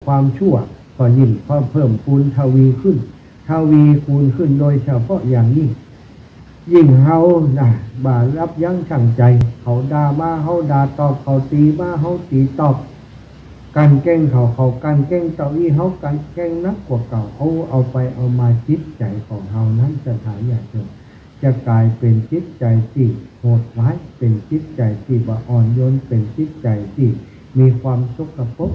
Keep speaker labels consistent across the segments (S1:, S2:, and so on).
S1: ความชั่วก็ยิ่งเพิ่มพูนทวีขึ้นทวีคูณขึ้นโดยเฉพาะอย่างยิ่งเฮาบ่ารับยั้งชั่งใจเขาด่ามาเฮาด่าตอบเขาตีมาเฮาตีตอบการแกล้งเขาการแกล้งเต่าอี้เฮาการแกล้งนักกว่าเก่าเอาไปเอามาจิตใจของเฮานั้นสถานอย่างเดิมจะกลายเป็นจิตใจที่โหดร้ายเป็นจิตใจที่บ่อ่อนโยนเป็นจิตใจที่มีความสกปรก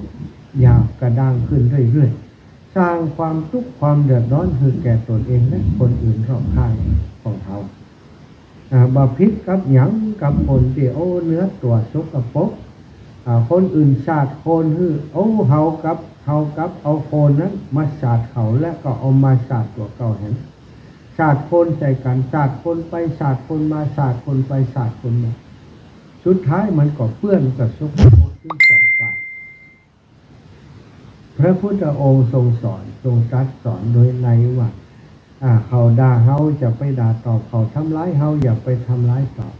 S1: หยาบกระด้างขึ้นเรื่อยๆสร้างความทุกข์ความเดือดร้อนให้แก่ตนเองและคนอื่นรอบข้างของเขาบาพิษกับหยังกับคนที่เนื้อตัวสกปรกคนอื่นสาดโคนเฮากับเอาโคนนั้นมาสาดเขาและก็เอามาสาดตัวเก่าเห็นสาดโคนใส่กันสาดคนไปสาดคนมาสาดคนไปสาดคนมาสุดท้ายมันก็เปื้อนกับสกปรกทั้งสองฝ่ายพระพุทธองค์ทรงสอนทรงตรัสสอนโดยในว่าเขาด่าเฮาจะไปด่าตอบเขาทำร้ายเฮาอย่าไปทำร้ายตอบ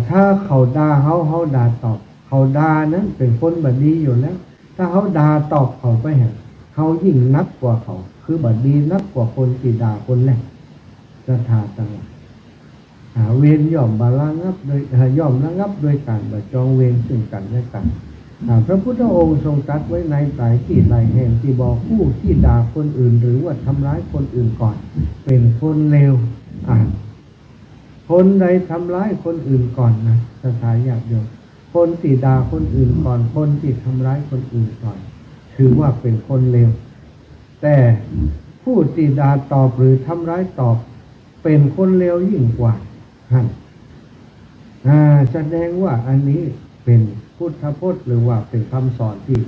S1: ถ้าเขาด่าเฮาด่าตอบเขาด่านั้นเป็นคนบัดดีอยู่แล้วถ้าเขาด่าตอบเขาไปเขายิ่งนักกว่าเขาคือบัดดีนักกว่าคนที่ด่าคนแรกศรัทธาต่างเวรย่อมระงับโดยการบจองเวรซึ่งกันและกันพระพุทธองค์ทรงตรัสไว้ในหลายที่หลายแห่งที่บอกผู้ที่ด่าคนอื่นหรือว่าทำร้ายคนอื่นก่อนเป็นคนเลวคนใดทำร้ายคนอื่นก่อนนะสถานญาติโยมคนที่ด่าคนอื่นก่อนคนที่ทำร้ายคนอื่นก่อนถือว่าเป็นคนเลวแต่ผู้ที่ด่าตอบหรือทำร้ายตอบเป็นคนเลวยิ่งกว่าแสดงว่าอันนี้เป็นพุทธพจน์หรือว่าเป็นคำสอนที่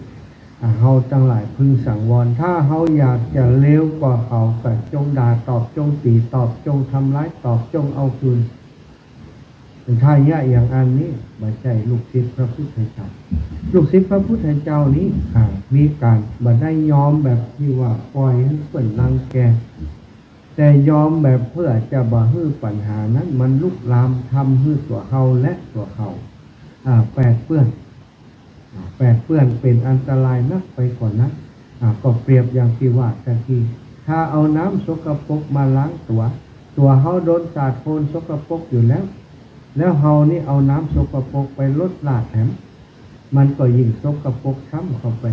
S1: เฮาทั้งหลายพึงสังวรถ้าเฮาอยากจะเลวกว่าเขาก็จงด่าตอบจงตีตอบจงทำร้ายตอบจงเอาคืนถ้าอย่างอันนี้ไม่ใช่ลูกศิษย์พระพุทธเจ้าลูกศิษย์พระพุทธเจ้านี้มีการบ่ได้ยอมแบบที่ว่าปล่อยให้เพิ่นรังแกแต่ยอมแบบเพื่อจะบ่ให้ปัญหานั้นมันลุกลามทำให้ตัวเฮาและตัวเขาแปดเปื้อนเป็นอันตรายนักไปกว่านั้นก็เปรียบอย่างที่ว่าตะกี้ถ้าเอาน้ำสกปรกมาล้างตัวเฮาโดนสาดโคลนสกปรกอยู่แล้วเฮานี่เอาน้ำสกปรกไปลดลาดแถมมันก็ยิ่งสกปรกซ้ำเข้าไป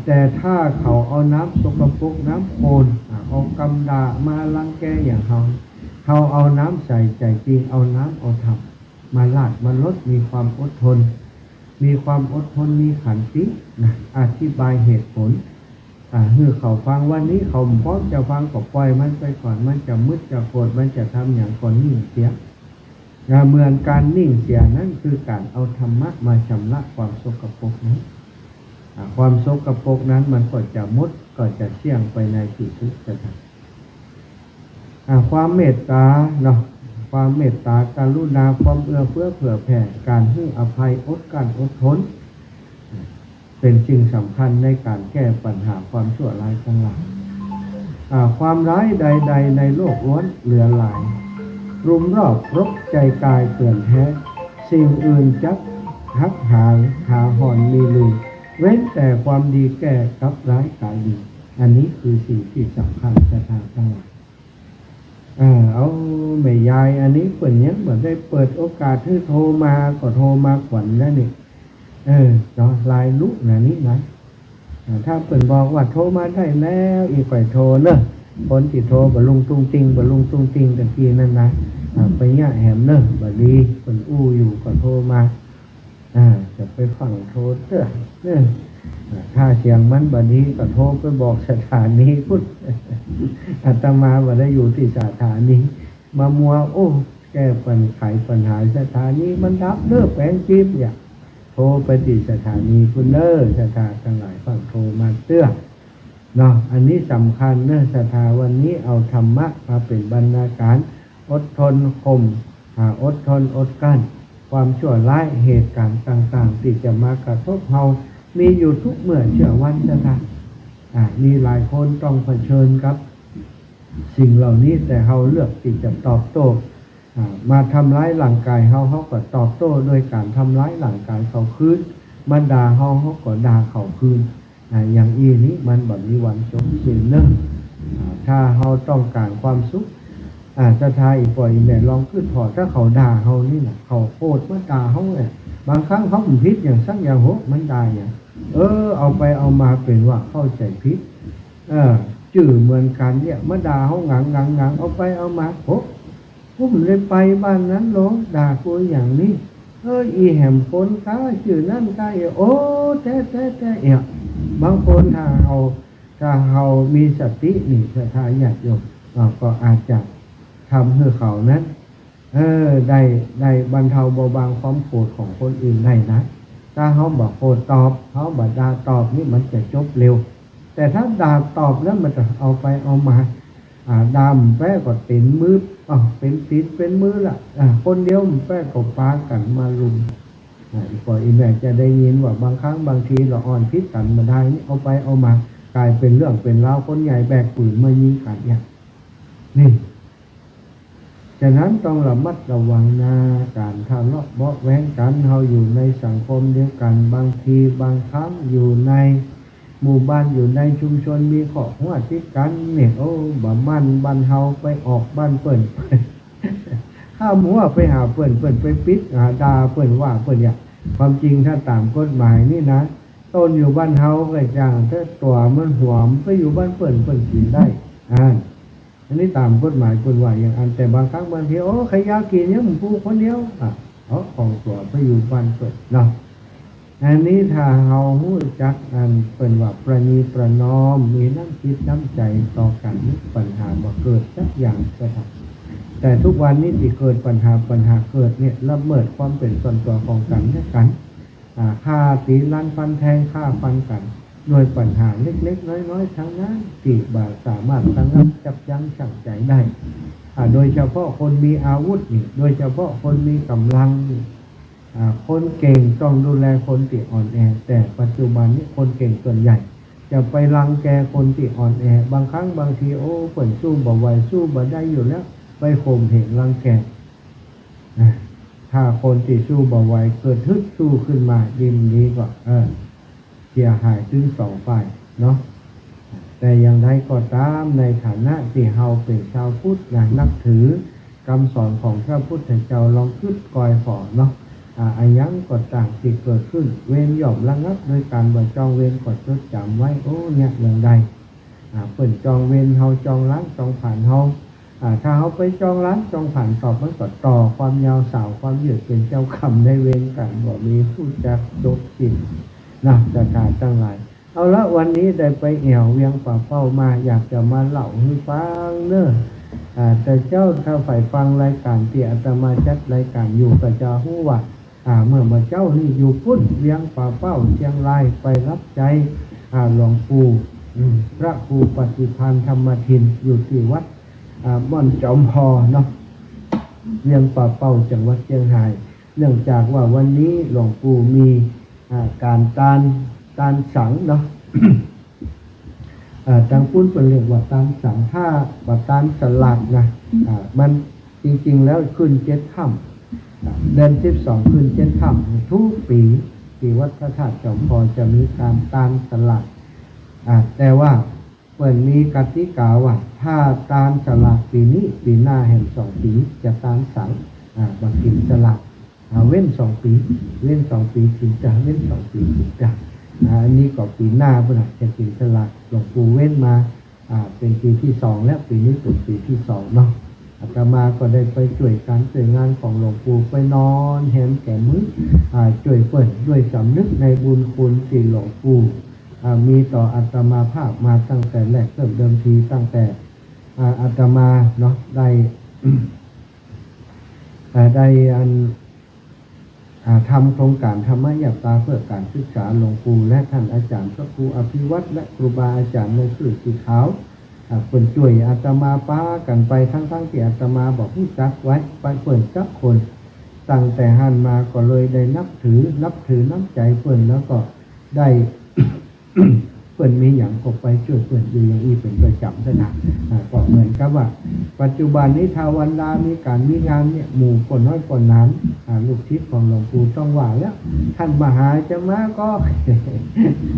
S1: แต่ถ้าเขาเอาน้ำสกปรกน้ำโคลนเอากำดามาลังแกอย่างเฮาเอาน้ำใส่ใจจริงเอาน้ำเอาทำมาลาดมาลดมีความอดทนมีขันติอธิบายเหตุผลให้เขาฟังวันนี้เขาพร้อมจะฟังก็ปล่อยมันไปก่อนมันจะมืดจะโกรธมันจะทำอย่างก่อนนิ่งเสียเมื่อการนิ่งเสียนั้นคือการเอาธรรมะมาชำระความสกปรกนั้นความสกปรกนั้นมันก็จะมุดก็จะเสี่ยงไปในที่สุดจะความเมตตาความเมตตากรุณาความเอื้อเฟื้อเผื่อแผ่การให้อภัยอดทนเป็นสิ่งสำคัญในการแก้ปัญหาความชั่วร้ายทั้งหลายความร้ายใดๆในโลกล้วนเหลือหลายรุมรอบรบใจกายเตือนแท้สิ่งอื่นจักหักหายหาหอนมีลืมเว้นแต่ความดีแก้กับร้ายกายดีอันนี้คือสิ่งที่สำคัญจะทางทั้งหลายเอาแม่ยายอันนี้เปิดยังเหมือนได้เปิดโอกาสให้โทรมาก็โทรมาขวัญแล้วนี่ลายลุกนี่นะถ้าเปิดบอกว่าโทรมาได้แล้วอีกก่อยโทรเนอะคนที่โทรบลุงตุ้งติงตะกี้นั่นนะไปแหมเนอะบดีเปิดอู้อยู่ก็โทรมาจะไปฟังโทรเถอะถ้าเสียงมันบดีก็โทรไปบอกสถานีพุทธอาตมาว่าได้อยู่ที่สถานีมามัวแก้ปัญหาสถานีมันดับเลิกแปลงจิ๊บอย่างโทรไปที่สถานีคุณเลิกสถาทั้งหลายฟังโทรมาเตื้ออันนี้สำคัญเนอะสถาวันนี้เอาธรรมะมาเป็นบรรณาการอดทนข่มอดทนอดกั้นความชั่วร้ายเหตุการณ์ต่างๆที่จะมากระทบเฮามีอยู่ทุกเมื่อเชื่อวันสถามีหลายคนต้องเผชิญกับสิ่งเหล่านี้แต่เฮาเลือกที่จะตอบโต้มาทำร้ายร่างกายเฮาก็ตอบโต้โดยการทำร้ายร่างกายเขาคืน มันด่าเฮาก็ด่าเขาคืนอย่างอีนี้มันบ่มีวันจบสิ้นเนอะถ้าเฮาต้องการความสุขจะทายอีกปล่อยแม่ลองขึ้นถอดถ้าเขาด่าเฮานี่น่ะเขาโคตรมาด่าเฮาเนี่ยบางครั้งเขาผิดอย่างสักอย่างโหมันด่าอย่างเอาไปเอามาเป็นว่าเข้าใจผิดจื่อเหมือนกันเนี่ยมาด่าเฮางังเอาไปเอามาโหผมเลยไปบ้านนั้นหรอด่ากูอย่างนี้อีแหมคนข้าชื่อนั่นข้าโอ้แต่บางคนถ้าเรามีสตินี่ถ้าอยากโยมก็อาจจะทำให้เขานั้นได้บรรเทาเบาบางความโกรธของคนอื่นได้นะถ้าเขาบอกโกรธตอบเขาบอกด่าตอบนี่มันจะจบเร็วแต่ถ้าด่าตอบแล้วมันจะเอาไปเอามาดำแป้ก็เต็นมือเป็นติดเป็นมือละคนเดียวแป้ก็ปากันมาลุมก่อนอีแม่จะได้ยินว่าบางครั้งบางทีเราอ่อนพิษกันมาได้นี่เอาไปเอามากลายเป็นเรื่องเป็นราวคนใหญ่แบกปืนมายิงกันเนี่ยนี่ฉะนั้นต้องระมัดระวังนะการทะเลาะเบาะแว้งกันเราอยู่ในสังคมเดียวกันบางทีบางครั้งอยู่ในหมู่บ้านอยู่ในชุมชนมีขอหัวที่กันเนี่ยบ้านเฮาไปออกบ้านเปิ่นข้ามหัวไปหาเปิ่นไปปิดด่าเปิ่นว่าเปิ่นอย่างความจริงถ้าตามกฎหมายนี่นะต้นอยู่บ้านเฮาก็จังถ้าตัวมันหวมไปอยู่บ้านเปิ่นกินได้อันนี้ตามกฎหมายกฎว่าอย่างอันแต่บางครั้งบางทีใครอยากกินเนี่ยผมพูดคนเดียวของตัวไปอยู่บ้านเปิ่นเนาะอันนี้ถ้าเราหู้จักเป็นว่าประนีประนอมมีน้ำคิดน้ำใจต่อกันปัญหาบ่เกิดสักอย่างก็ทำแต่ทุกวันนี้ที่เกิดปัญหาเกิดเนี่ยละเมิดความเป็นส่วนตัวของกันและกันฆ่าตีลั่นฟันแทงฆ่าฟันกันโดยปัญหาเล็กๆน้อยๆทั้งนั้นที่สามารถระงับจับยั้งชั่งใจได้โดยเฉพาะคนมีอาวุธนี่โดยเฉพาะคนมีกำลังนี่คนเก่งต้องดูแลคนที่อ่อนแอแต่ปัจจุบันนี้คนเก่งส่วนใหญ่จะไปรังแกคนที่อ่อนแอบางครั้งบางทีเปิ่นสู้บ่ไหวสู้บ่ได้อยู่แล้วไปข่มเหงรังแกถ้าคนที่สู้บ่ไหวเกิดฮึดสู้ขึ้นมายิ่งนี้ก็เสียหายถึงสองฝ่ายเนาะแต่อย่างไรก็ตามในฐานะที่เฮาเป็นชาวพุทธนับถือคำสอนของพระพุทธเจ้าลองคิดกอยฝ่อเนาะอายังก็ต่างที่เกิดขึ้นเวรย่อมระงับโดยการบ่จองเวรก็จดจำไว้เนี่ยอย่างใดเปิ่นจองเวรเฮาจองล้างจองผ่านเฮาถ้าเฮาไปจองล้างจองผ่านตอบมันก็ต่อความยาวสาวความยืดเป็นเจ้าคำในเวรกันบ่มีผู้จักจบสิ้นจะขาดตั้งหลายเอาละวันนี้ได้ไปแอวเวียงป่าเป้ามาอยากจะมาเล่าให้ฟังเนอะแต่เจ้าถ้าฝ่ายฟังรายการที่อาตมาจัดรายการอยู่ก็จะรู้ว่าเมื่อมาเจ้านี่อยู่พุ่นเวียงป่าเป้าเชียงรายไปรับใจหลวงปู่พระครูปฏิภาณธรรมทินอยู่ที่วัดม่อนจอมพอเนาะเวียงป่าเป้าจังหวัดเชียงรายเนื่องจากว่าวันนี้หลวงปู่มีการตานสังเนาะ ทางปุ้นเป็นเรียกว่าตานสังถ้าว่าตานสลัดนะมันจริงๆแล้วขึ้น7 ค่ำเดือน12ขึ้น7 ค่ำทุกปีที่วัดพระธาตุจอมพอจะมีการตานสลัดแต่ว่าเปิดมีกติกาว่าถ้าตานสลัดปีนี้ปีหน้าแห่ง2 ปีจะตานสังบางทีสลัดเว้น2 ปีเว้น2 ปีถึงจะเว้น2 ปีถึงจะอันนี้ก็ปีหน้าพุ่นจะกินสลัดหลวงปู่เว้นมาเป็นปีที่2แล้วปีนี้เป็นปีที่2เนาะอาตมาก็ได้ไปช่วยการช่วยงานของหลวงปู่ไปนอนแหมแก่มือช่วยเปิดด้วยสำนึกในบุญคุณที่หลวงปู่มีต่ออาตมาภาพมาตั้งแต่แรกเริ่มเดิมทีตั้งแต่อาตมาเนาะได้ ทำโครงการธรรมยตราเพื่อการศึกษาหลวงปู่และท่านอาจารย์พระครูอภิวัตรและครูบาอาจารย์ในสื่อสีขาวเปิดช่วยอาตมาป้ากันไปทั้งที่อาตมาบอกผู้จักไว้ไปเปิดจักคนตั้งแต่หันมาก็เลยได้นับถือน้ำใจเปิดแล้วก็ได้ พ ปิ่นมีอย่างก็ไปช่วยเปิ่นอยู่อย่างอีเป็นประจำซะนะก็เหมือนกับว่าปัจจุบันนี้ทาวันดามีการมีงานเนี่ยหมู่คนน้อยคนนั้นลูกทิศของหลวงปู่ต้องว่าแล้วท่านมหาจะมาก็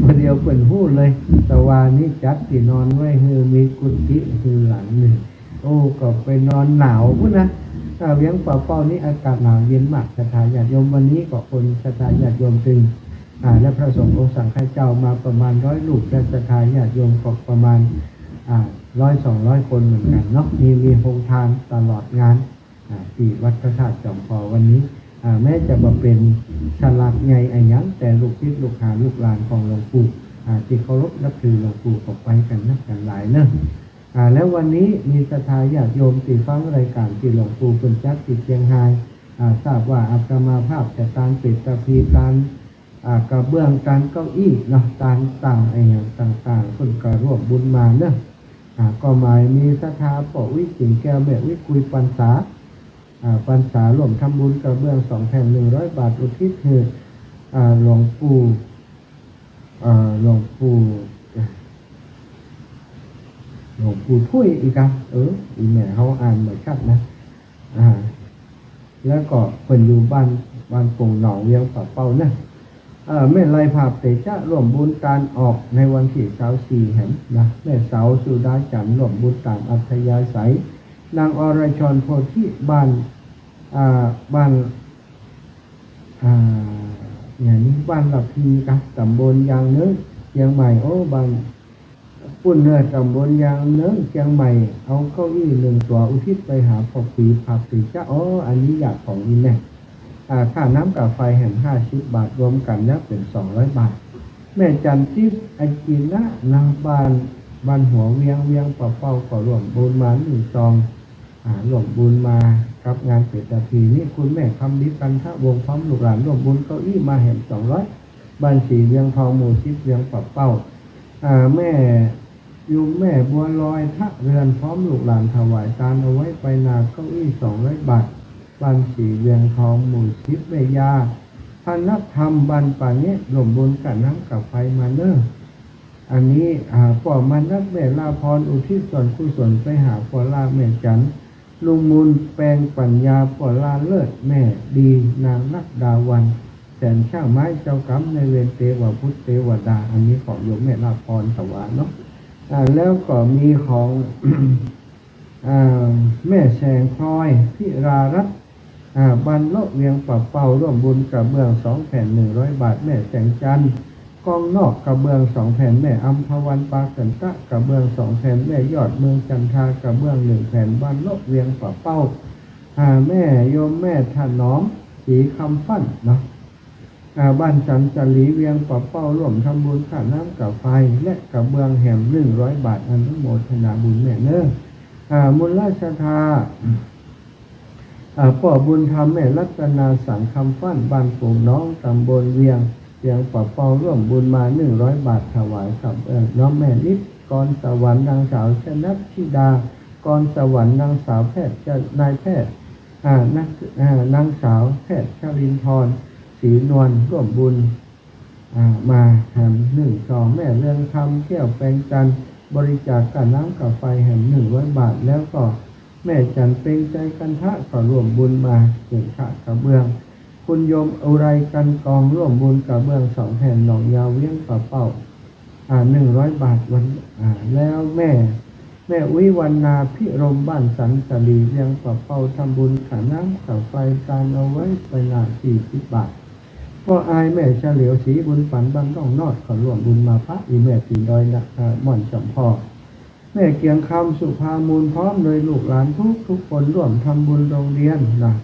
S1: วันเดียวเปิ่นหู้เลยแต่ว่านี้จัดที่นอนไว้คือมีกุฏิคือหลังหนึ่งโอ้ก็ไปนอนหนาวพุ่นนะเวียงป่าเป้านี้อากาศหนาวเย็นมากศรัทธาญาติโยมวันนี้ก็คนศรัทธาญาติโยมถึงและพระสงฆ์องค์สังฆเจ้ามาประมาณ100 รูปและศรัทธาญาติโยมก็ประมาณ100-200 คนเหมือนกันเนาะมีโรงทานตลอดงานที่วัดพระธาตุจอมพอวันนี้แม้จะมาเป็นฉลากใหญ่ไอ้ยังแต่ลูกศิษย์ลูกหาลูกหลานของหลวงปู่ที่เคารพนับถือหลวงปู่ก็ไปกันนับกันหลายเนอะแล้ววันนี้มีศรัทธาญาติโยมที่ฟังรายการที่หลวงปู่เป็นจัดที่เชียงรายทราบว่าอาตมาภาพจะการปิดตะพีการกระเบื้องการเก้าอี้เนาะการต่างไอ้อย่างต่างๆคนก็ร่วมบุญมาเนอะก็หมายมีศรัทธาปอวิจิงแก้วแม่วิคุยปันษาปันษาร่วมทำบุญกระเบื้อง2 แผ่น100 บาทอุทิศคือหลวงปู่ถ้วยอีกอ่ะอีแม่เขาอ่านแบบชัดนะแล้วก็เป็นอยู่บ้านโป่งหนองเวียงป่าเป้านะแม่ลายภาพเตจะร่วมบุญการออกในวันที่24แห่งนะแม่สาวสุดาจันทร์ร่วมบุญตามอัธยาศัยนางอรชรโพธิบ้านอย่างนี้บ้านหลับพีกับตำบลยางเนื้อเชียงใหม่บ้านปุ่นเนื้อตำบลยางเนื้อเชียงใหม่เอาเก้าอี้1 ตัวอุทิศไปหาพ่อปีภาพติจ้าอันนี้อยากของอีแม่ค่าน้ำกับไฟแห่ง50 บาทรวมกันแล้วเป็น200 บาทแม่จันทิพย์อากินะนางบ้านหัวเวียงป่าเป้าก็ร่วมบุญมา1 ซองร่วมบุญมากับงานเปิดตะพีนี่คุณแม่คำดิกันทะวงพร้อมลูกหลานร่วมบุญเก้าอี้มาแห่ง200บ้านสีเวียงทองหมู่10เวียงป่าเป้าแม่อยู่แม่บัวลอยทะเรือนพร้อมลูกหลานถวายทานเอาไว้ไปนาเก้าอี้200 บาทบ้านสีเวียงทองหมู่10แม่ยาพันนักธรรมบ้านป่าเนี้ยร่วมบุญกับน้ำกับไฟมาเนอะอันนี้ป่อมันนักแม่ลาพรอุทิศส่วนกุศลไปหาป่อลาแม่จันลุงมูลแปลงปัญญาป่อลาเลิศแม่ดีนางนักดาวันแสนช่างไม้เจ้ากรรมในเวรเทวพุทธเทวดาอันนี้ของโยมแม่ลาพรสวรรค์เนาะแล้วก็มีของ แม่แสงพลอยพิรารัตน์บันโลเวียงป่าเป้าร่วมบุญกระเบื้อง2 แผ่น100 บาทแม่แสงจันทร์กองนอกกระเบื้อง2 แผ่นแม่อัมพวันปาสันตะกระเบื้อง2 แผ่นแม่ยอดเมืองจันทากระเบื้อง1 แผ่นบันโลเวียงป่าเป้าแม่โยมแม่ถนอมสีคำฟั่นเนาะบ้านจันจรีเวียงป่าเป้าร่วมทำบุญค่าน้ำกับไฟและกระเบื้องแห่ง100 บาทอนุโมทนาบุญแม่เนอะมูลราชธาป่อบุญธรรมแม่รัตนาสังคำฟั่นบ้านโป่งน้องตำบลเวียงป่าเป้าร่วมบุญมา100 บาทถวายกับน้องแม่นิดกรสวรรค์นางสาวชนัทธิดากรสวรรค์นางสาวแพทย์นายแพทย์นางสาวแพทย์ชลินทร์ศรีนวลร่วมบุญมาแห่ง1 ซองแม่เรืองคำแก้วแปลงจันทร์บริจาคกับน้ำกับไฟแห่ง100 บาทแล้วก็แม่จันเป็นใจกันทะก็ร่วมบุญมาเก่งขากระเบื้องคุณโยมอุไรกันกองร่วมบุญกระเบื้อง2 แผ่นหนองยาวเวียงป่าเป้า100 บาทวันแล้วแม่วิวันนาพิรมบ้านสันสลีเวียงป่าเป้าทำบุญขาน้ำกับไฟการเอาไว้ไปหนา40 บาทก็อายแม่เฉลียวสีบุญฝันบ้านต้องนอดขอร่วมบุญมาพระอีแม่ตีดอยนะม่อนจอมพ่อแม่เกียงคำสุภามูลพร้อมเลยลูกหลานทุกคนร่วมทำบุญโรงเรียนนะ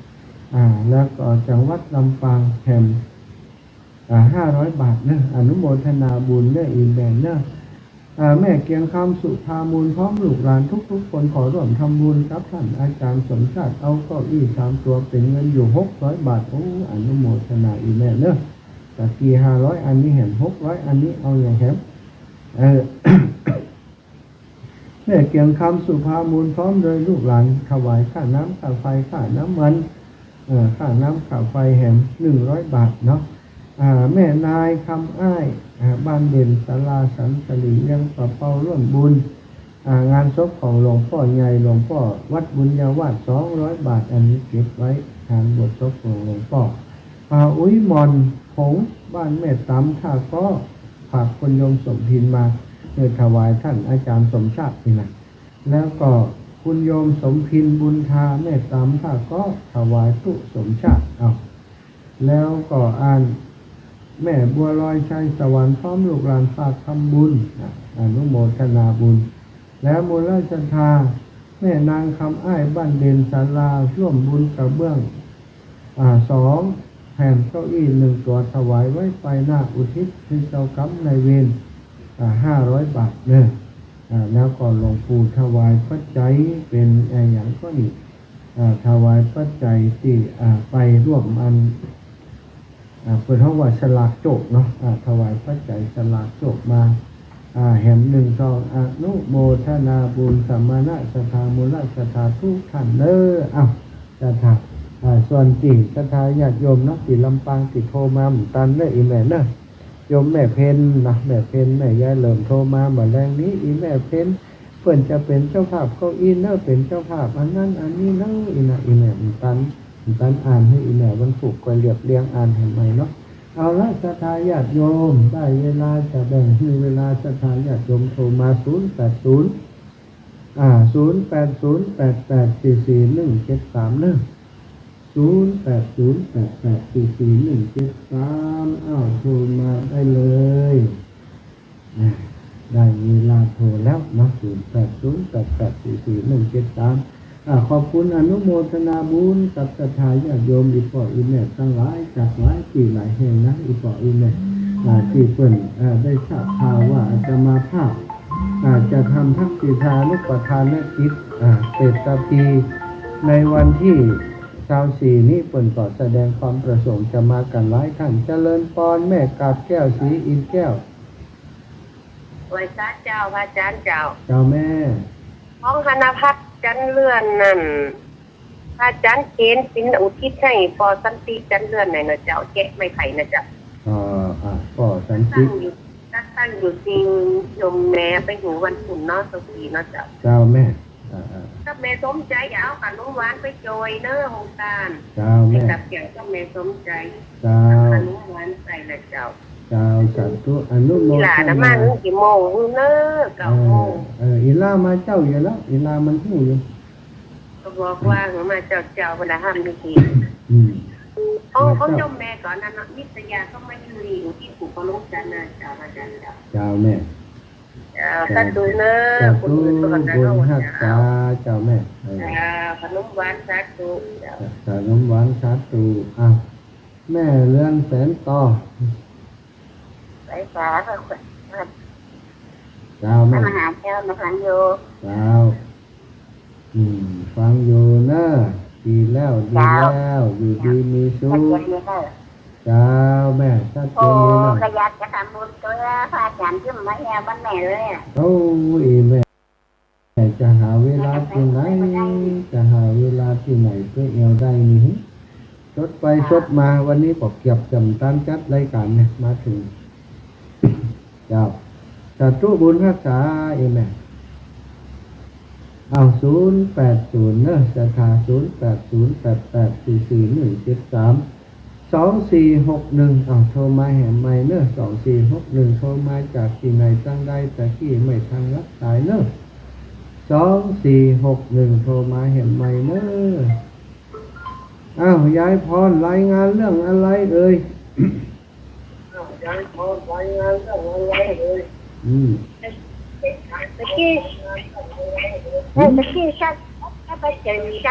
S1: แล้วก็จังหวัดลำปางแห่ง500 บาทนะอนุโมทนาบุญเนอีแบนนะแม่เกียงคำสุภามูลพร้อมลูกหลานทุกคนขอร่วมทำบุญครับท่านอาจารย์สมชาติเอาเก้าอี้3 ตัวเป็นเงินอยู่600 บาทอนุโมทนาอีแม่เนอะตะกี้500อันนี้เห็น600อันนี้เอาอย่างแฮม แม่เกียงคำสุภามูลพร้อมโดยลูกหลานถวายค่าน้ำค่าไฟค่าน้ำมันค่าน้ำค่าไฟแห่ง100 บาทเนาะ แม่นายคำอ้ายบ้านเด่นศาลาสันสลีเลี้ยงปะเปาร่วมบุญงานศพของหลวงพ่อใหญ่หลวงพ่อวัดบุญญาวาส200 บาทอันนี้เก็บไว้งานบวชศพของหลวงพ่ออุ้ยมอนผงบ้านแม่ตำท่าก็ฝากคนโยมสมพินมาเพื่อถวายท่านอาจารย์สมชาตินี่นะแล้วก็คุณโยมสมพินบุญทาแม่ตำท่าก็ถวายตุสมชาติแล้วก็อ่านแม่บัวลอยชัยสวรรค์พร้อมลูกหลานฝากทำบุญอนุโมทนาบุญแล้วมูลราชทาแม่นางคำอ้ายบ้านเด่นศาลาร่วมบุญกระเบื้อง2 แผ่นเก้าอี้1 ตัวถวายไว้ไปหน้าอุทิศให้เจ้ากรรมนายเวร500 บาทเนี่ยแล้วก็หลวงปู่ถวายปัจจัยเป็นอย่างก็นี่ถวายปัจจัยที่ไปร่วมอันเปิดห้องว่าสลากโจกเนาะถวายปัจจัยสลากโจกมาแห่ง1 2อนุโมทนาบุญสัมมาณศรัทธามูลศรัทธาทุกท่านเด้อศรัทธาส่วนที่ศรัทธาญาติโยมเนาะที่ลำปางที่โทรมาตันได้อีแม่เนาะโยมแม่เพนนะแม่เพนแม่ยายเหลิมโทรมาบ่แรงนี้อีแม่เพนเพิ่นจะเป็นเจ้าภาพเก้าอี้เนาะเป็นเจ้าภาพอันนั้นอันนี้เนาะอีน่ะอีแม่ตันอ่านให้อีแม่วันศุกร์ก็เรียบเรียงอ่านให้ใหม่เนาะเอาละศรัทธาญาติโยมได้เวลาจะแบ่งให้เวลาศรัทธาญาติโยมโทรมา080 080 8844 173เนาะ080 8844 173โทรมาได้เลยได้เวลาโทรแล้วเนาะ080 8844 173ขอบคุณอนุโมทนาบุญกับศรัทธาญาติโยมอีพ่ออีแม่ทั้งหลายจากหลายที่หลายแห่งนะอีพ่ออีแม่ที่เพิ่นได้ทราบข่าวว่าอาตมาภาพจะทำทักษิณานุปทานกิจเศรษฐพีในวันที่24นี้เพิ่นก็แสดงความประสงค์จะมากันหลายท่านเจริญพรแม่กาบแก้วศรีอินแก้ว
S2: ไหว้พระเจ้าพระอาจารย์เจ้า
S1: แม่
S2: ห้องคณะพัฒน์จันเลื่อนนั่นพระอาจารย์เกณฑ์สินอุทิศให้ปอสันติจันเลื่อนไหนนะเจ้าแกะไม่ไผ่นะเจ้า
S1: ปอสันติ
S2: ตั้งอยู่จริงยมแม่ไปอยู่วันศุกร์เนาะสุขีเนาะ
S1: เจ้าแม่
S2: ถ้าแม่สมใจอย่าเอาขนมหวานไปโจยเน้อโฮงการ
S1: แม่
S2: กับเกี่ยวกับแม่สมใจขนมหวานใส่นะเจ้า
S1: สาธุอนุโมทนา
S2: น้ำมันกี่โมงเน้อ9 โมง
S1: อีลามาเจ้าอยู่แล้วอีลามันหู้อยู่
S2: ก็บอกว่ามาเจ้าเวลาทำพิธีเขาจมแม่ก่อนนะนิตยาก็มาอยู่ที่ปู่ก็ลงจันนะเจ้าอาจารย์
S1: เจ้าแม่
S2: สัตว์ดูเน้อคุณตัวนั้น
S1: เอาเจ้าแม่
S2: ขนมหวานสัตว์ดู
S1: ขนมหวานสัตว์ดูแม่เลื่อนแสนต่อ
S2: สายฟ้าก็
S1: เจ้าแม่
S2: มหาเจ้ามาฟังโย
S1: เจ้าฟังอยู่นะดีแล้วอยู่ดีมีสุขเจ้าแม่ชัดเจนเลยนะ
S2: ขยันจะทำบุญตัวพระอาจารย์ที่มาแย่บ้านแม่เลย
S1: โอ้ยแม่จะหาเวลาที่ไหนเพื่อเอวได้นี่ชดไปชดมาวันนี้บอกเก็บจำตันจัดรายการเนี่ยมาถึงเจ้าสาธุบุญรักษาแม่080เนอะศรัทธา0808844173241โทรมาแห่ใหม่เนอะ2461โทรมาจากที่ไหนตั้งได้แต่ที่ไม่ทันรับสายเนอะ2461โทรมาแห่ใหม่เนอะยายพรรายงานเรื่องอะไรเอ่ย
S2: ยายพรรายงานเรื่องอะไรเอ่ยตะกี้ชัดไปเจ๋งใจ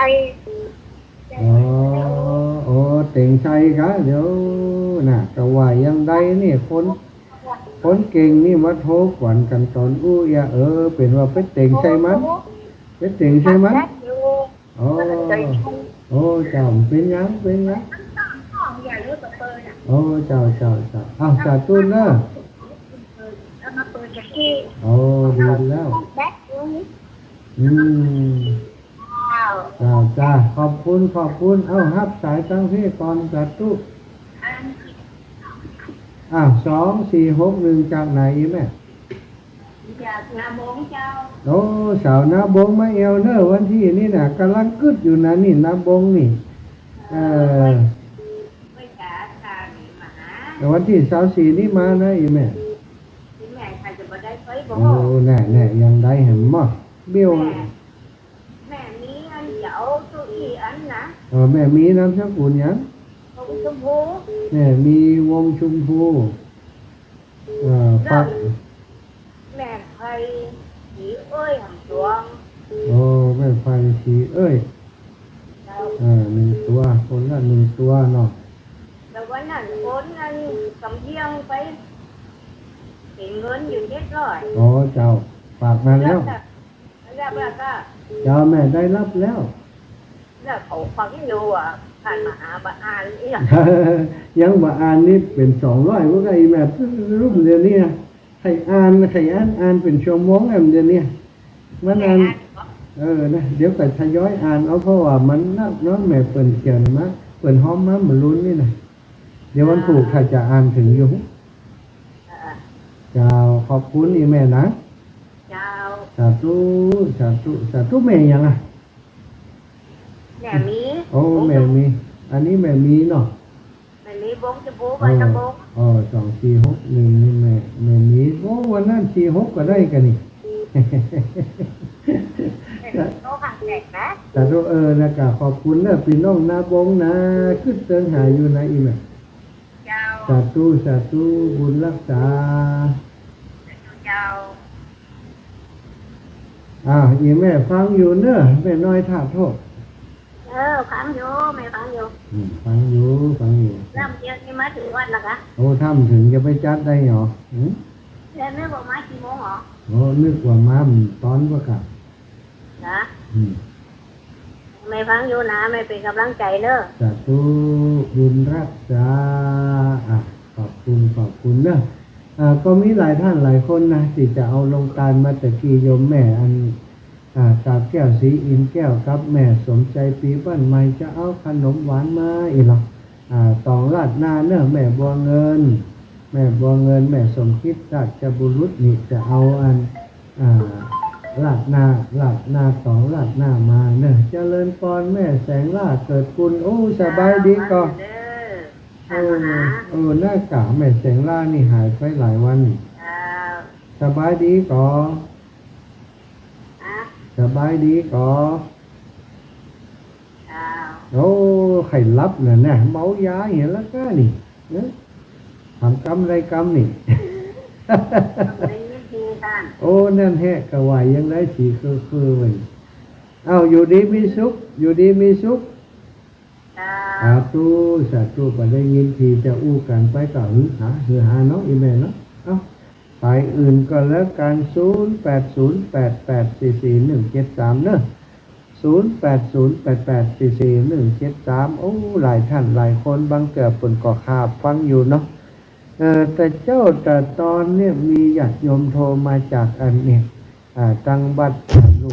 S1: เต็งใจค่ะเดี๋ยวน่ะแต่ว่ายังใดนี่คนเก่งนี่มาโทรขวัญกันตอนเป็นว่าเป็นเต็งใช่มั้ยเจ้าเป็นยังเจ้าสาธุเนอะดีแล้วจ้าขอบคุณรับสายตั้งที่ก่อนสาธุ 2461จากไหนแม่
S2: จากนาบงเจ้า
S1: โอ้สาวนาบงมาเอวเนอวันที่นี่น่ะกำลังกึดอยู่นะนี่นาบงนี่
S2: ไม่จ๋าตาหนีมาหา
S1: แต่วันที่24นี่มานะอีแม่
S2: ที่แม่ใครจะมาได้ไฟบ่
S1: โอ้แน่ยังได้เห็นมั้งเบี้ยว
S2: แม่มีอันเจ้าตัวอีอันนะ
S1: แม่มีนามสกุลยัง
S2: วงชมพู
S1: แม่มีวงชมพู
S2: ฟังแม่ไฟสีเอ้ยหำดวง
S1: โอ้แม่ไฟสีเอ้ย1 ตัวคนละ1 ตัวเนาะ
S2: แล้ววันนั้นคนนั้นกำเยี่ยงไปเห็นเงินอยู่700
S1: โอ้เจ้าฝากมาแล้ว
S2: แล้วก็
S1: เจ้าแม่ได้รับแล้ว
S2: เขาฟังอยู่ผ่านมาหาบาอ่านอีก
S1: ยังบาอ่านนี่เป็น200ก็ไอ้แม่รุ่มเดือนนี้ให้อ่านเป็นชั่วโมงเดือนนี้มันอ่านนะเดี๋ยวก็ทยอยอ่านเอาเพราะว่ามันนักน้องแม่เปิ่นเขียนมาเปิ่นห้อมมาเหมือนลุ้นนี่นะเดี๋ยววันถูกถ้าจะอ่านถึงอยู่เจ้าขอบคุณอีแม่นะ
S2: เจ้า
S1: สาธุแม่ยัง
S2: แม่มี
S1: โอ้แม่มีอันนี้แม่มีเนาะ
S2: แม่มีบงจะบูใบตะบง
S1: 2461นี่แม่มีโอ้วันนั้น46ก็ได้กันนี่
S2: โตหักแตกนะ
S1: สาธุนะกะขอบคุณนะพี่น้องนาบงนะขึ้นเติงหาอยู่นะอีแม่
S2: เจ้า
S1: สาธุบุญรักษา
S2: เจ้า
S1: อีแม่ฟังอยู่เนอะแม่น้อยท่าโทษ
S2: ฟังอยู่แม่ฟังอยู่
S1: ฟังอยู่
S2: น้ำเยอะนี่มาถึงวัดแล้วคะ
S1: โอ้ถ้ำถึงจะไปจัดได้เหรอ
S2: แล้วแม่บอกมากี่โมงหรอ
S1: โอ้นึกว่ามาตอนว่ากับ
S2: นะไม่ฟังอยู่นะไม่เป็นกำลังใจเนอะ
S1: สาธุบุญรักษาขอบคุณเนอะก็มีหลายท่านหลายคนนะที่จะเอาลงการมาตะกี้โยมแม่อันตาแก้วสีอินแก้วครับแม่สมใจปีบ้านใหม่จะเอาขนมหวานมาอีหรอตองราดหน้าเนอะแม่บัวเงินแม่สมคิดราชบุรุษนี่จะเอาอันราดหน้าตองราดหน้ามาเนอะเจริญพรแม่แสงล่าเกิดคุณโอ้สบายดีก็หน้ากากแม่แสงล่านี่หายไปหลายวันสบายดีก็โอ้ไข่ลับน่ะเมายาเห็นแล้วก็นี่ทำกรรมไรกรรมนี่โอ้นั่นแฮะกะว่ายังได้สีคือเว้ยอยู่ดีมีสุขสาธุบ่ได้ยินทีจะอู้กันไปก็หาเนาะอีแม่เนาะไปอื่นก็แล้วกัน0808844173เนอะ0808844173โอ้หลายท่านหลายคนบางเกิดผลก่อขาบฟังอยู่เนาะแต่ตอนเนี่ยมีญาติโยมโทรมาจากอันเนี่ยตังบัดหลุ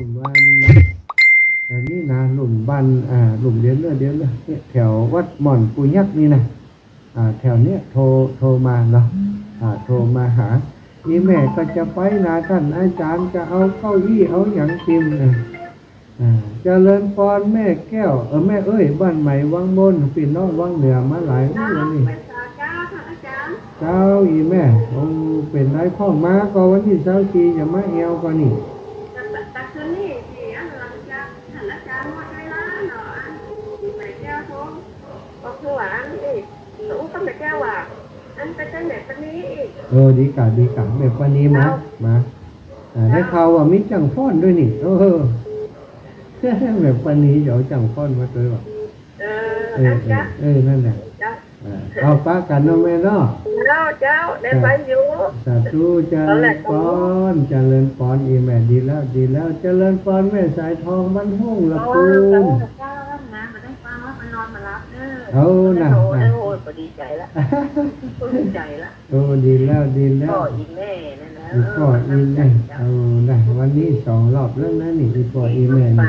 S1: มบ้านนี่นะหลุมบ้านหลุมเดียวเนี่ยแถววัดหม่อนปุยักนี่นะแถวเนี้ยโทรมาเนาะโทรมาหาอีแม่ก็จะไปนะท่านอาจารย์จะเอาเก้าอี้เอาอย่างกินเจริญพรแม่แก้วแม่เอ้ยบ้านใหม่วังบนพี่น้องวังเหนือมาหลายวันนี่เจ้าอีแม่โอ้เป็นไรข้องมาก็วันที่24จะมาเอวก็นี่ดีกะแบบวันนี้มาได้ข่าวว่ามีจังฟ้อนด้วยนี่แบบวันนี้เดี๋ยวจังฟ้อนมาด้วยว่ะนั่นแหละเอาป้ากันเนาะแม่เนาะ
S2: เจ้าได้ไปอยู่
S1: สาธุเจริญพรอีแม่ดีแล้วเจริญพรแม่สายทองบ้านห้องละปูนนะ
S2: โอ้ดีใจละ
S1: ดีแล้ว
S2: พ่ออีแม่นั่นนะ
S1: พ่ออีแม่นะวันนี้2 รอบแล้วนะนี่พ่ออีแม่นี่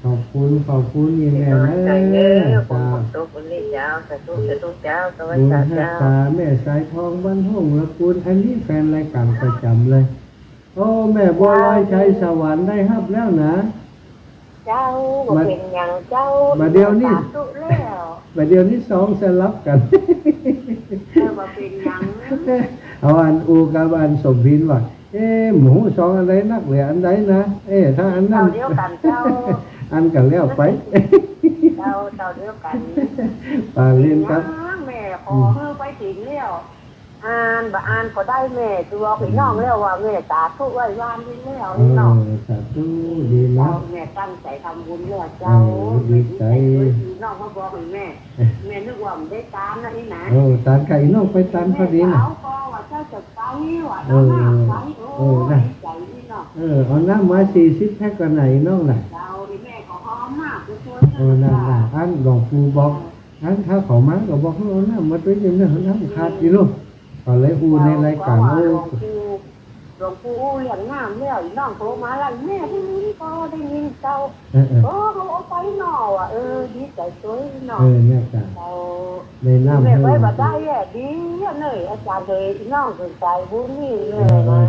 S1: ขอบคุณยังไงนะ
S2: จ้าตุกนี้เจ้าสาธุเจ้าสวัส
S1: บุญ
S2: ดี
S1: ฮั
S2: เจ้า
S1: ตาแม่สายทองบ้านห้องละกุลอันนี้แฟนรายการประจำเลยโอ้แม่บัวลอยชัยสวรรค์ได้ฮับแล้วนะ
S2: เจ้าเป็นอย่างเจ้า
S1: มาเดียวนี่
S2: ตุแล้ว
S1: มาเดียวนี้สองสลับกัน
S2: มาเป็นอย่าง
S1: เอาอันอูกับอันสมพินว่าหมูสองอันใดนักเหลืออันใดนะถ้าอันนั้น
S2: เดียวกันเจ้า
S1: อันกันแล้วไป
S2: เจ้าเดียวกัน
S1: ปาเล่นครับ
S2: แม่ขอเพื่อไปถึงแล้วอ่านก็ได้แม่ตัวพี่น้องแล้วว่าแม่ตาทุกไว้วานนี่แล้วนี่เนาะ
S1: สาธุดีนะ
S2: แม่ตั้งใจทำบุญแล้วเจ้า
S1: ดีใจ
S2: น้องมาบอกแม่นึกว่ามันได้ตามนะนี่นะ
S1: ตามไก่น้องไปตามพอดีนะ
S2: ก็ว่าเจ้าจะไปว่าน้องไปโอ้ใจนี่เนาะ
S1: เอาน้ำมา40 แพ็คกันไหนน้องน่ะ
S2: เจ้าแม่ก็หอมมาก
S1: นั่นอันหลวงปู่บอกอันถ้าเขามาก็บอกเขาเอาน้ำมาด้วยยังน้ำขาดอยู่ลูกตอนเลยอูในรายการ
S2: หลวงปู่เลี้ยงน้ำแล้วน้องโทรมาแล้วแม่ที่นี่ก็ได้ยินเจ้าเขาเอาไปหน่อดีใจสวยหน่อ
S1: เนี่ยจ้ะในน้ำ
S2: แม่ไว้บัดได้ดีเลยอาจารย์เลยน้องสนใจบุญนี่เลย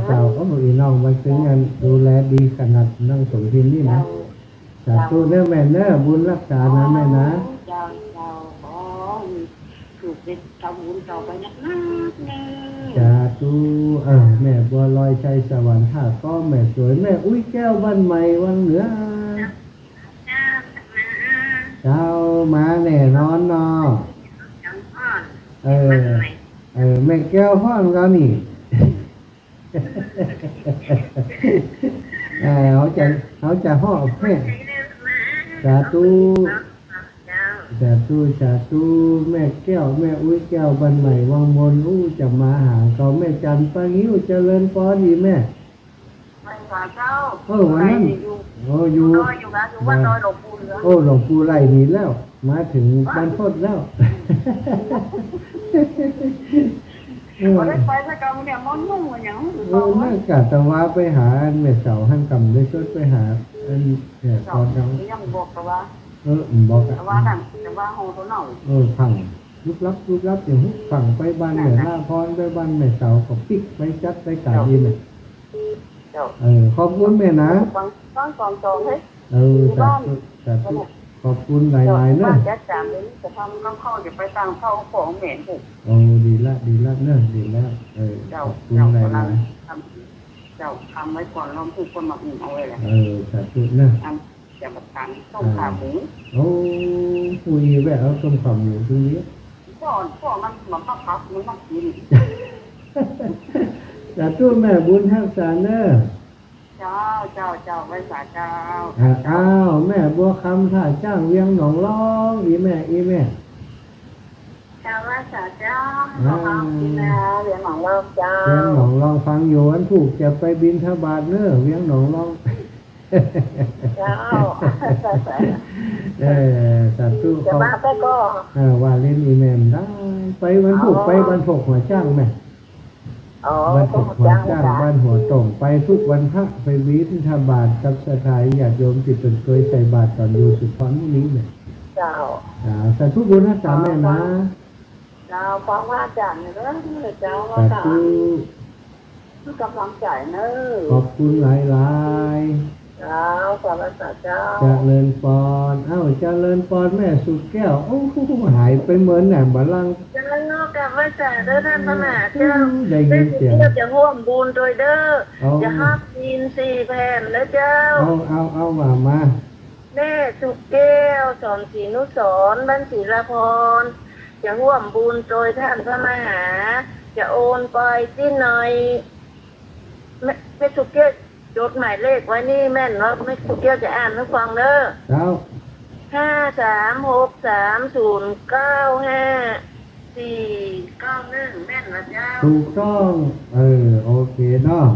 S1: เจ้าก็บอกน้องมาถึงงานดูแลดีขนาดนั่งสมพินนี่นะสาธุเนื้อแม่เนื้อบุญรักษานะแม่นะ
S2: เจ้าถูกเป็นทำบุญต่อไปนัก
S1: สาธุแม่บัวลอยชัยสวรรค์ท่าก็แม่สวยแม่อุ้ยแก้วบ้านใหม่วังเหนือเจ้ามาแน่นอนเนาะแม่แก้วพ่อนก็นี่เขาจะห่อแม่สาธุแม่แก้วแม่อุ้ยแก้วบ้านใหม่วังมนจะมาหาเขาแม่จันป้างิ้วเจริญพรดีแม่
S2: ไม่ค่ะเจ้า
S1: วันนั้นอยู่
S2: วัดน้อยหลวงปู่เหลือ
S1: หลวงปู่ไล่นี่แล้วมาถึงบ้านพดแล้ว
S2: ได้ไปสักกำเนี่ยมันนุ่งอย่าง
S1: น่ากาตะวาไปหาแม่เสาหั่นกำได้ช่วยไปหาอันเนี่ยตอนนั้น
S2: ยังบอกแต่ว่า
S1: บอก
S2: แต่ว่าดังแต่ว่าโหตัวหน่
S1: อยฟังลุกลับอย่างฝั่งไปบ้านแม่หน้าพรไปบ้านแม่เสาก็ปิกไปจัดไปกาดีเลยขอบคุณแม่นะ
S2: ฟังจองให้
S1: แต่ขอบคุณหลายๆเนอะ
S2: จะจำเลยจะทำเข้าจะไปตั้งเข้าของเหม็นถูก
S1: ดีละเนอะดีละ
S2: ขอบคุณหลายๆเจ้าทำไว้ก่อนเราคือคนมาอุ่นเอาไว้แหละ
S1: สาธุเนอะ
S2: จะแบบการต้มขาหมู
S1: คุยแวะเอาต้มขาหมูตรงนี้
S2: ก็มันพักมันต้องกิน
S1: สาธุแม่บุญทักษาเนอะ
S2: เจ้าไว้สาเจ้า
S1: แม่บัวคำท่าจ้างเวียงหนองร้องอีแม่
S2: เจ้าไว้สาเจ้าอีแม่เวียงหนองร้องเจ้า
S1: เวียงหนองร้องฟังอยู่อันถูกจะไปบินทบาทเนอะเวียงหนองร้อง
S2: เจ้า
S1: สาธุ
S2: จะมาไปก็
S1: ว่าเล่นอีแม่ได้ไปวันพุธไปวันพกหัวจ้างแม่วันพกหัวจ้างวันหัวต่งไปทุกวันพระไปวิทธบาทกับสถานญาติโยมจิตเป็นเคยใส่บาตรตอนอยู่สุพรรณนี้เนี่ย
S2: เจ้า
S1: สาธุบุญรักษาแม่นะ
S2: เจ้าฟังว่าจันเรื่องเจ้าว่าจันคือกำลังใจเนอะ
S1: ขอบคุณหลาย
S2: เจ้าขอบพระเจ้า
S1: เจริญพรเจริญพรแม่สุแก้วหายไปเหมือนแหนมบาลัง
S2: เจริญนอกจากว่าจะเด้อท่านพระแม่เจ้าได้ยินเสียงจะร่วมบุญโดยเด้อจะฮับดิน4 แผ่นแล้วเจ้า
S1: เอามา
S2: แม่สุแก้วสอนศรีนุสรบ้านศรีละพรจะร่วมบุญโดยท่านพระมหาจะโอนไปที่หน่อยแม่สุแก้วจดหมายเลขไว้นี่แม่นว่าแม่สุแก้วจะอ่านให้ฟังเด้อ536309541แม่นนะเจ้า
S1: ถูกต้องโอเคเนาะ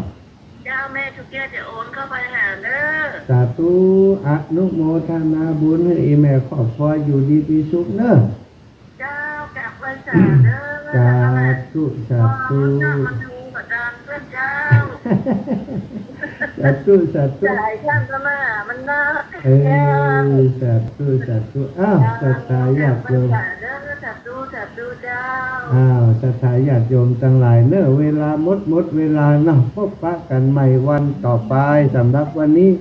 S2: เจ้าแม่สุแก้วจะโอนเข้าไปหาเด้อ
S1: สาธุอนุโมทนาบุญให้แม่ครอบครัวอยู่ดีมีสุขเนอะ
S2: เจ้ากลับไปสาเด้อ
S1: สาธุ
S2: มาดูกับการเพื่อนเจ้า จ้า
S1: สาธุสาธุ
S2: จะให้ท่านพม่ามันน่า
S1: เออสาธุสาธุอ้าวศรัทธาญาติโยม
S2: สาธุสาธุเจ้า
S1: อ้าวศรัทธาญาติโยมทั้งหลายเนอะเวลาหมดเวลาเนาะพบปะกันใหม่วันต่อไปสำหรับวันนี้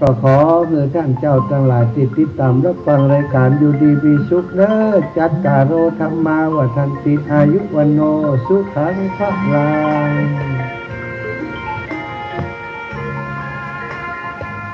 S1: ก็ขอเพื่อท่านเจ้าทั้งหลายติดตามรับฟังรายการอยู่ดีมีสุขเนอะจัดการโรธรรมาวัฒนติอายุวันโนสุขังพระลัง